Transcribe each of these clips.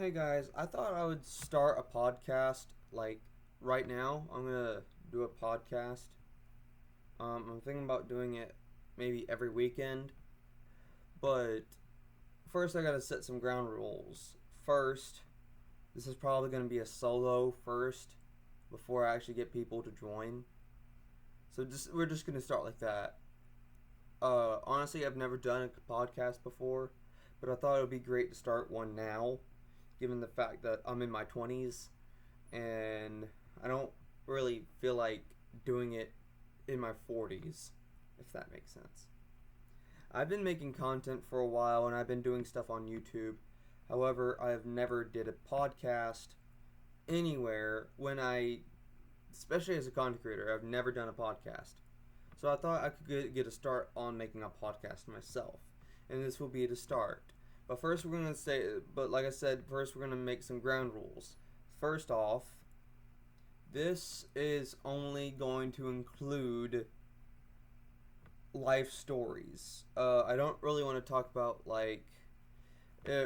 Hey guys, I thought I would start a podcast like right now. I'm gonna do a podcast. I'm thinking about doing it maybe every weekend, but first I gotta set some ground rules. First, this is probably gonna be a solo first before I actually get people to join. So we're just gonna start like that. Honestly, I've never done a podcast before, but I thought it would be great to start one now, given the fact that I'm in my 20s and I don't really feel like doing it in my 40s, if that makes sense. I've been making content for a while and I've been doing stuff on YouTube. However, I've never did a podcast anywhere especially as a content creator, I've never done a podcast. So I thought I could get a start on making a podcast myself. And this will be the start. But like I said, first we're going to make some ground rules. First off, this is only going to include life stories. I don't really want to talk about,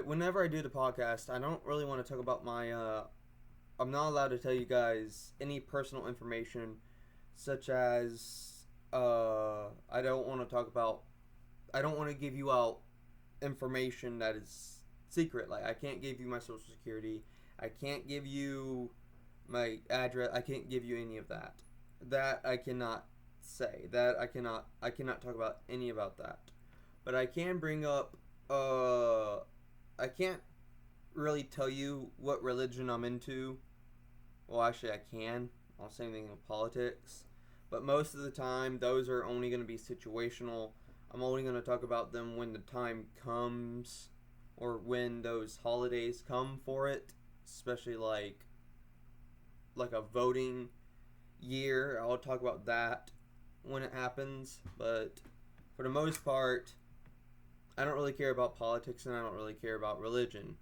whenever I do the podcast, I don't really want to talk about I'm not allowed to tell you guys any personal information, such as, I don't want to give you out information that is secret. Like, I can't give you my social security. I can't give you my address. I can't give you any of that. That I cannot say. I cannot talk about any about that. But I can bring up, I can't really tell you what religion I'm into. Well, actually, I can. I'll say anything in politics. But most of the time, those are only going to be situational. I'm only going to talk about them when the time comes, or when those holidays come for it, especially like a voting year. I'll talk about that when it happens, but for the most part, I don't really care about politics and I don't really care about religion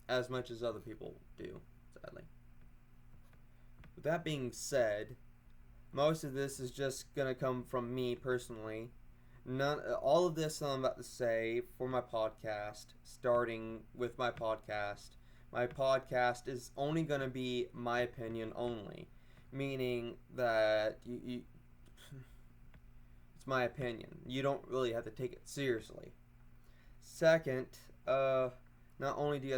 as much as other people do, sadly. With that being said, most of this is just gonna come from me personally. All of this I'm about to say for my podcast, starting with my podcast. My podcast is only gonna be my opinion only, meaning that it's my opinion. You don't really have to take it seriously. Second, not only you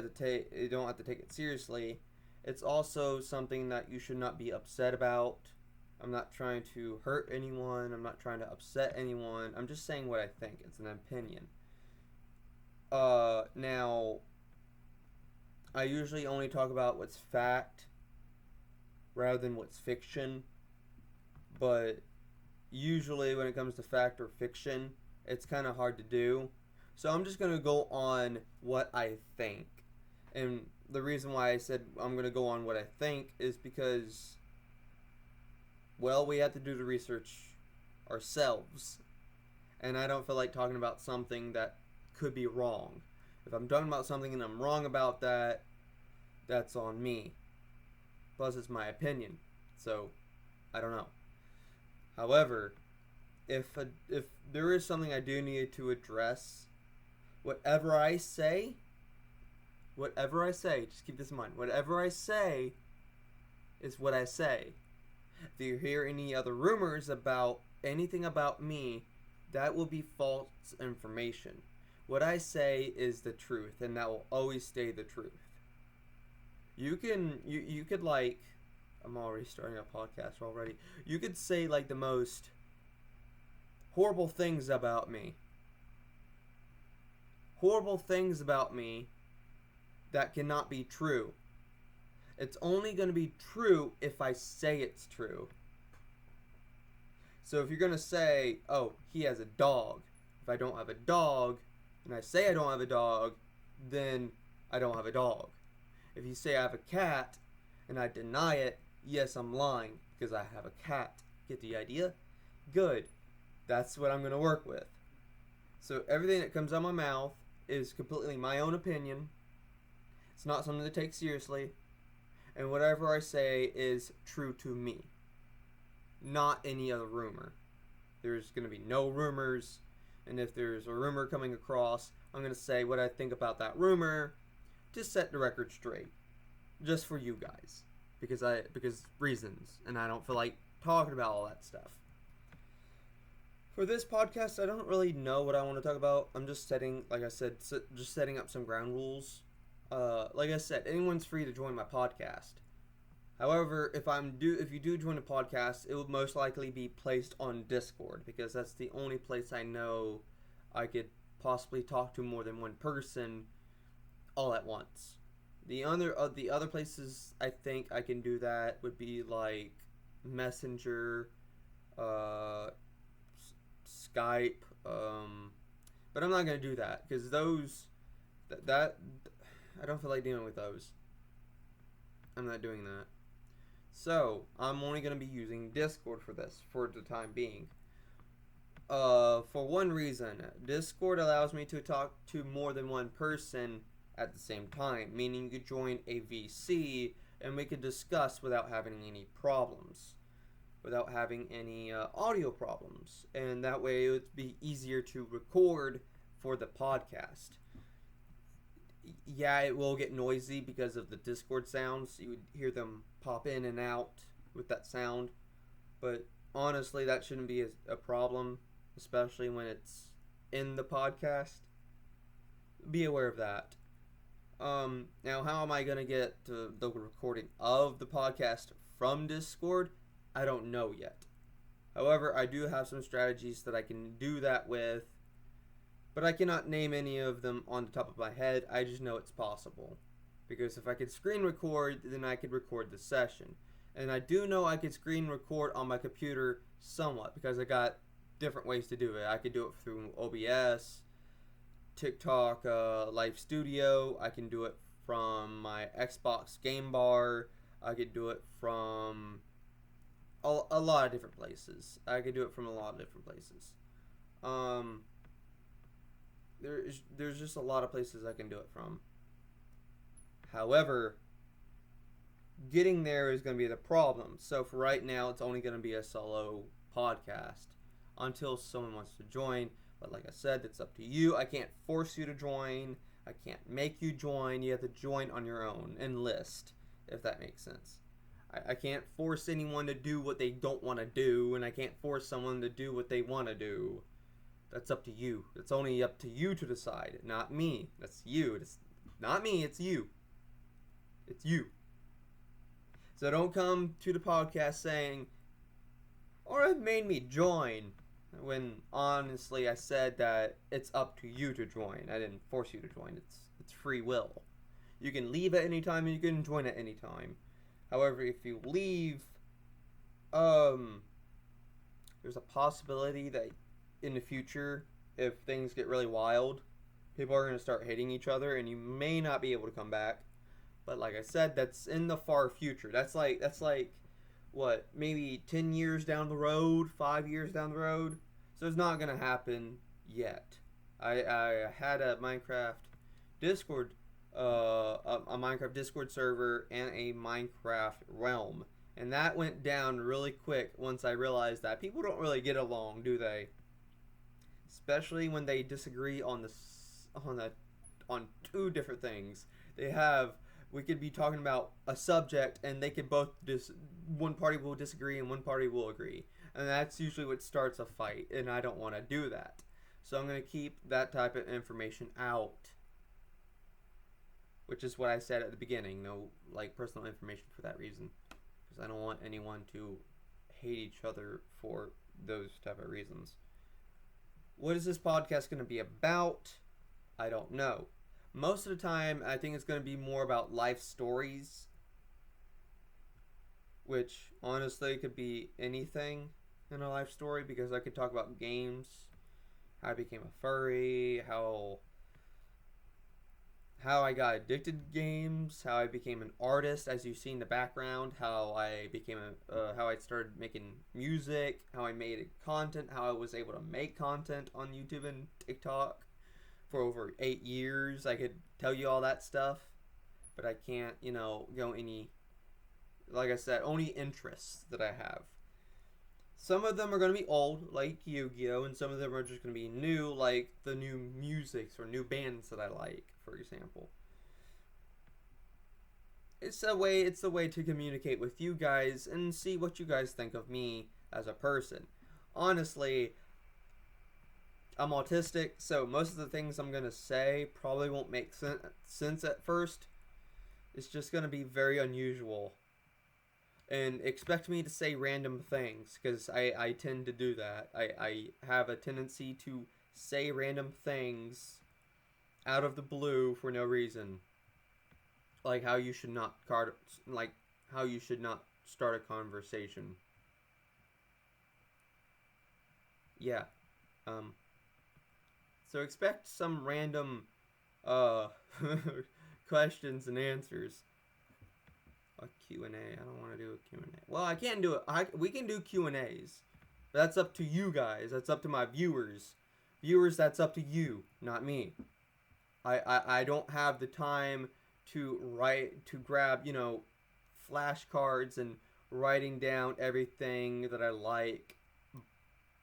don't have to take it seriously, it's also something that you should not be upset about. I'm not trying to hurt anyone. I'm not trying to upset anyone. I'm just saying what I think. It's an opinion. Now, I usually only talk about what's fact rather than what's fiction. But usually when it comes to fact or fiction, it's kind of hard to do. So I'm just going to go on what I think. And the reason why I said I'm going to go on what I think is because, well, we have to do the research ourselves. And I don't feel like talking about something that could be wrong. If I'm talking about something and I'm wrong about that, that's on me. Plus, it's my opinion. So, I don't know. However, if there is something I do need to address, whatever I say, just keep this in mind, whatever I say is what I say. If you hear any other rumors about anything about me, that will be false information. What I say is the truth, and that will always stay the truth. You could I'm already starting a podcast already. You could say the most horrible things about me. Horrible things about me that cannot be true. It's only going to be true if I say it's true. So if you're going to say, oh, he has a dog. If I don't have a dog, and I say I don't have a dog, then I don't have a dog. If you say I have a cat, and I deny it, yes, I'm lying, because I have a cat. Get the idea? Good. That's what I'm going to work with. So everything that comes out of my mouth is completely my own opinion. It's not something to take seriously. And whatever I say is true to me. Not any other rumor. There's going to be no rumors. And if there's a rumor coming across, I'm going to say what I think about that rumor. to set the record straight, just for you guys, because reasons, and I don't feel like talking about all that stuff. For this podcast, I don't really know what I want to talk about. I'm just setting, like I said, just setting up some ground rules. Like I said, anyone's free to join my podcast. However, if you do join a podcast, it will most likely be placed on Discord, because that's the only place I know I could possibly talk to more than one person all at once. The other places I think I can do that would be like Messenger, Skype, but I'm not gonna do that because that I don't feel like dealing with those. I'm not doing that. So I'm only gonna be using Discord for this for the time being. For one reason, Discord allows me to talk to more than one person at the same time, meaning you could join a VC and we could discuss without having any problems, without having any audio problems, and that way it would be easier to record for the podcast. Yeah, it will get noisy because of the Discord sounds. You would hear them pop in and out with that sound, but honestly, that shouldn't be a problem, especially when it's in the podcast. Be aware of that. Now, how am I going to get the recording of the podcast from Discord? I don't know yet. However, I do have some strategies that I can do that with, but I cannot name any of them on the top of my head. I just know it's possible. Because if I could screen record, then I could record the session. And I do know I could screen record on my computer somewhat, because I got different ways to do it. I could do it through OBS, TikTok, Live Studio. I can do it from my Xbox game bar. I could do it from a lot of different places. There's just a lot of places I can do it from. However, getting there is going to be the problem. So for right now, it's only going to be a solo podcast until someone wants to join. But like I said, it's up to you. I can't force you to join. I can't make you join. You have to join on your own, enlist, if that makes sense. I can't force anyone to do what they don't want to do, and I can't force someone to do what they want to do. That's up to you. It's only up to you to decide, not me. That's you. It's not me, it's you. It's you. So don't come to the podcast saying, "Aura made me join," when honestly I said that it's up to you to join. I didn't force you to join. It's free will. You can leave at any time and you can join at any time. However, if you leave, there's a possibility that in the future, if things get really wild, people are going to start hating each other and you may not be able to come back. But like I said, that's in the far future. That's like what, maybe 10 years down the road, 5 years down the road. So it's not going to happen yet. I had a Minecraft Discord a Minecraft Discord server and a Minecraft realm, and that went down really quick once I realized that people don't really get along, do they? Especially when they disagree on two different things. We could be talking about a subject and they could both one party will disagree and one party will agree, and that's usually what starts a fight, and I don't want to do that. So I'm going to keep that type of information out. Which is what I said at the beginning, no like personal information for that reason, because I don't want anyone to hate each other for those type of reasons. What is this podcast going to be about? I don't know. Most of the time, I think it's going to be more about life stories, which honestly could be anything in a life story, because I could talk about games, how I became a furry, how I got addicted to games, how I became an artist, as you see in the background, how I started making music, how I made content, how I was able to make content on YouTube and TikTok for over 8 years. I could tell you all that stuff, but I can't, go any, like I said, only interests that I have. Some of them are going to be old, like Yu-Gi-Oh!, and some of them are just going to be new, like the new musics or new bands that I like, for example. It's a way to communicate with you guys and see what you guys think of me as a person. Honestly, I'm autistic, so most of the things I'm gonna say probably won't make sense at first. It's just gonna be very unusual, and expect me to say random things because I tend to do that. I have a tendency to say random things out of the blue for no reason, like how you should not like how you should not start a conversation. Yeah. Um. So expect some random uh questions and answers. A Q&A. I don't want to do a Q&A. Well, I can't do it. We can do Q&As. That's up to you guys. That's up to my viewers. Viewers, that's up to you, not me. I don't have the time to grab, flashcards and writing down everything that I like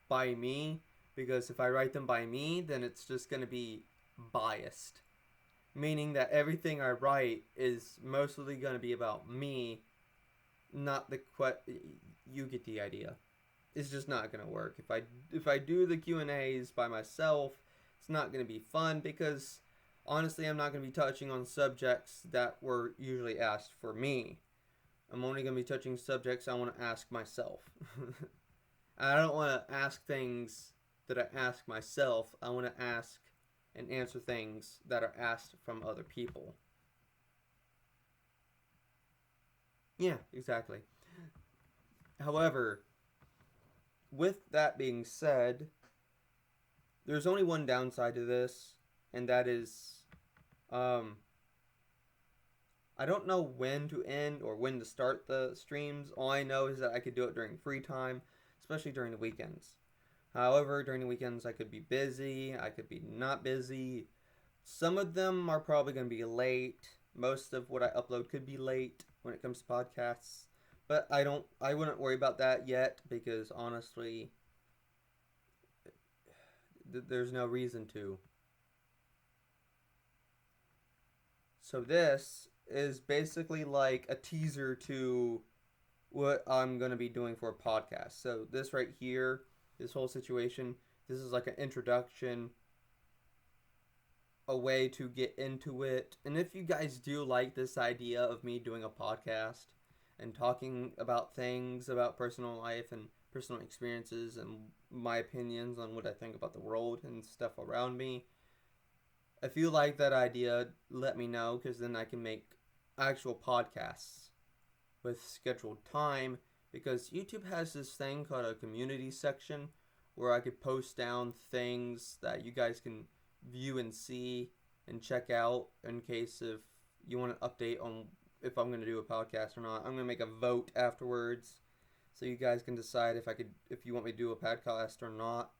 by me, because if I write them by me, then it's just going to be biased, meaning that everything I write is mostly going to be about me, not the you get the idea. It's just not going to work. If I do the Q&As by myself, it's not going to be fun because honestly, I'm not going to be touching on subjects that were usually asked for me. I'm only going to be touching subjects I want to ask myself. I don't want to ask things that I ask myself. I want to ask and answer things that are asked from other people. Yeah, exactly. However, with that being said, there's only one downside to this, and that is, um, I don't know when to end or when to start the streams. All I know is that I could do it during free time, especially during the weekends. However, during the weekends, I could be busy, I could be not busy. Some of them are probably going to be late. Most of what I upload could be late when it comes to podcasts. But I wouldn't worry about that yet because honestly, there's no reason to. So this is basically like a teaser to what I'm going to be doing for a podcast. So this right here, this whole situation, this is like an introduction, a way to get into it. And if you guys do like this idea of me doing a podcast and talking about things about personal life and personal experiences and my opinions on what I think about the world and stuff around me, if you like that idea, let me know because then I can make actual podcasts with scheduled time, because YouTube has this thing called a community section where I could post down things that you guys can view and see and check out in case if you want an update on if I'm going to do a podcast or not. I'm going to make a vote afterwards so you guys can decide if you want me to do a podcast or not,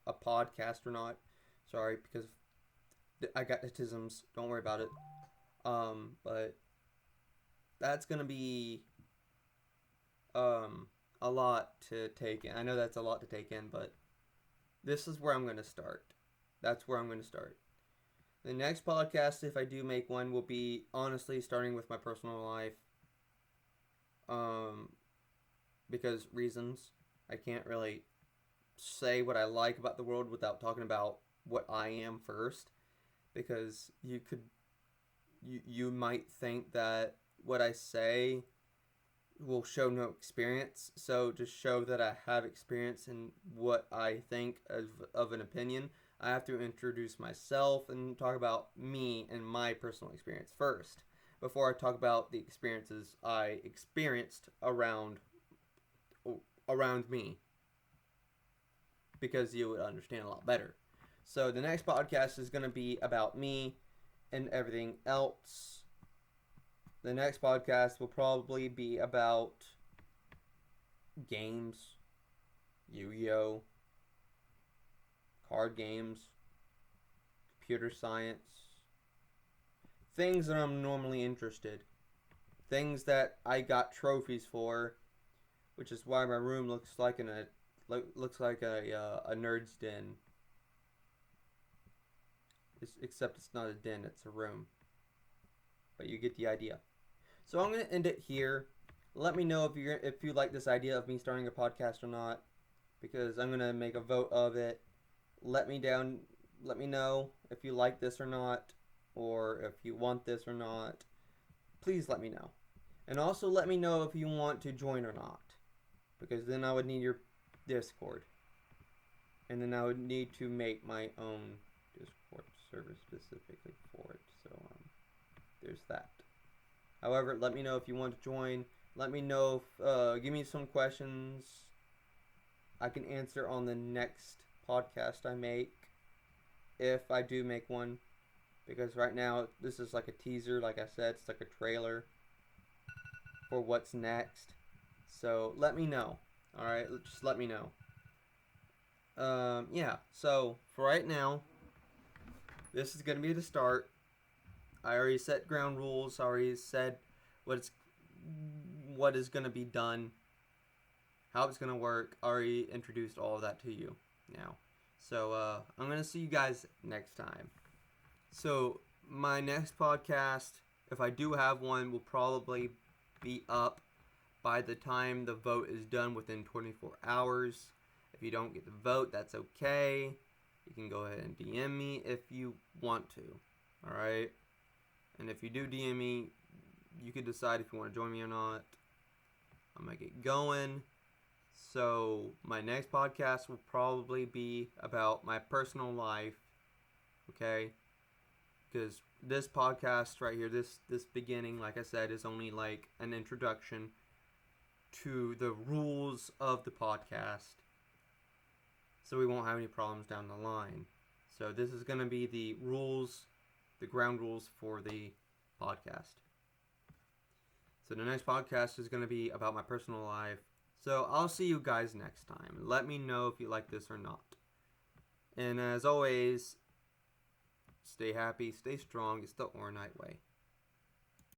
Sorry, because I got autisms. Don't worry about it. But that's going to be a lot to take in. I know that's a lot to take in, but this is where I'm going to start. That's where I'm going to start. The next podcast, if I do make one, will be honestly starting with my personal life. Because reasons. I can't really say what I like about the world without talking about what I am first. Because you might think that what I say will show no experience. So to show that I have experience in what I think of an opinion, I have to introduce myself and talk about me and my personal experience first before I talk about the experiences I experienced around me, because you would understand a lot better. So the next podcast is going to be about me and everything else. The next podcast will probably be about games, Yu-Gi-Oh, card games, computer science, things that I'm normally interested, things that I got trophies for, which is why my room looks like a nerd's den. Except it's not a den, it's a room. But you get the idea. So I'm gonna end it here. Let me know if you like this idea of me starting a podcast or not, because I'm gonna make a vote of it. Let me down. Let me know if you like this or not, or if you want this or not. Please let me know, and also let me know if you want to join or not, because then I would need your Discord, and then I would need to make my own Discord server specifically for it. So there's that. However, let me know if you want to join. Let me know if, give me some questions I can answer on the next podcast I make, if I do make one. Because right now, this is like a teaser, like I said, it's like a trailer for what's next. So let me know. Alright, just let me know. Yeah, so for right now, this is going to be the start. I already set ground rules. I already said what is going to be done, how it's going to work. I already introduced all of that to you now. So I'm going to see you guys next time. So my next podcast, if I do have one, will probably be up by the time the vote is done within 24 hours. If you don't get the vote, that's okay. You can go ahead and DM me if you want to. Alright? And if you do DM me, you can decide if you want to join me or not. I'm going to get going. So my next podcast will probably be about my personal life. Okay? Because this podcast right here, this beginning, like I said, is only like an introduction to the rules of the podcast. So we won't have any problems down the line. So this is going to be the rules, the ground rules for the podcast. So the next podcast is going to be about my personal life. So I'll see you guys next time. Let me know if you like this or not. And as always, stay happy, stay strong. It's the AuraKnight way.